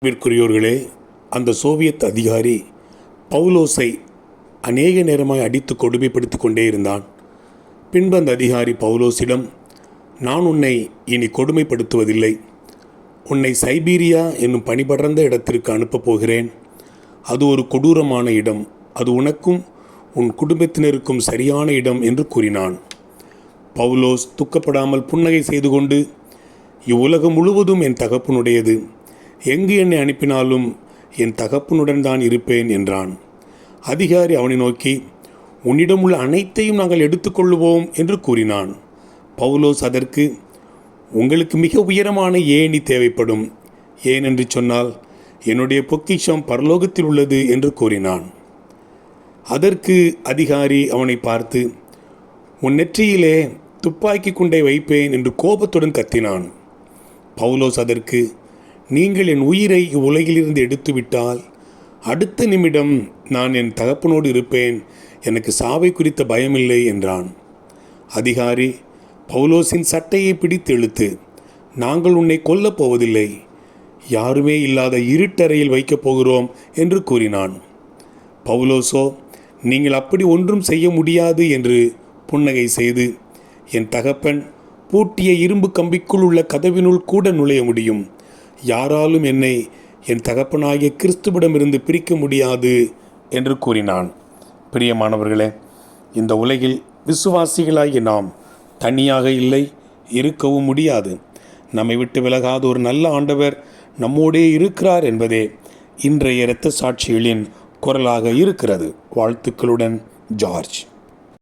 விற்குரியோர்களே, அந்த சோவியத் அதிகாரி பவுலோஸை அநேக நேரமாய் அடித்து கொடுமைப்படுத்திக் கொண்டே இருந்தான். பின்பு அந்த அதிகாரி பவுலோஸிடம், நான் உன்னை இனி கொடுமைப்படுத்துவதில்லை, உன்னை சைபீரியா என்னும் பனிபடர்ந்த இடத்திற்கு அனுப்பப் போகிறேன். அது ஒரு கொடூரமான இடம், அது உனக்கும் உன் குடும்பத்தினருக்கும் சரியான இடம் என்று கூறினான். பவுலோஸ் துக்கப்படாமல் புன்னகை செய்து கொண்டு, இவ்வுலகம் முழுவதும் என் தகப்பனுடையது, எங்கு என்னை அனுப்பினாலும் என் தகப்பனுடன் தான் இருப்பேன் என்றான். அதிகாரி அவனை நோக்கி, உன்னிடம் உள்ள அனைத்தையும் நாங்கள் எடுத்துக்கொள்ளுவோம் என்று கூறினான். பவுலோஸ் அதற்கு, உங்களுக்கு மிக உயரமான ஏணி தேவைப்படும், ஏனென்று சொன்னால் என்னுடைய பொக்கிஷம் பரலோகத்தில் உள்ளது என்று கூறினான். அதற்கு அதிகாரி அவனை பார்த்து, உன் நெற்றியிலே துப்பாக்கி குண்டை வைப்பேன் என்று கோபத்துடன் கத்தினான். பவுலோஸ் அதற்கு, நீங்கள் என் உயிரை இவ்வுலகிலிருந்து எடுத்துவிட்டால் அடுத்த நிமிடம் நான் என் தகப்பனோடு இருப்பேன், எனக்கு சாவை குறித்த பயமில்லை என்றான். அதிகாரி பவுலோஸின் சட்டையை பிடித்து இழுத்து, நாங்கள் உன்னை கொல்லப் போவதில்லை, யாருமே இல்லாத இருட்டறையில் வைக்கப் போகிறோம் என்று கூறினான். பவுலோஸோ, நீங்கள் அப்படி ஒன்றும் செய்ய முடியாது என்று புன்னகை செய்து, என் தகப்பன் பூட்டிய இரும்பு கம்பிக்குள் உள்ள கதவினுள் கூட நுழைய முடியும், யாராலும் என்னை என் தகப்பனாகிய கிறிஸ்துவிடமிருந்து பிரிக்க முடியாது என்று கூறினான். பிரியமானவர்களே, இந்த உலகில் விசுவாசிகளாகிய நாம் தனியாக இல்லை, இருக்கவும் முடியாது. நம்மை விட்டு விலகாத ஒரு நல்ல ஆண்டவர் நம்மோடே இருக்கிறார் என்பதே இன்றைய இரத்த சாட்சிகளின் குரலாக இருக்கிறது. வாழ்த்துக்களுடன், ஜார்ஜ்.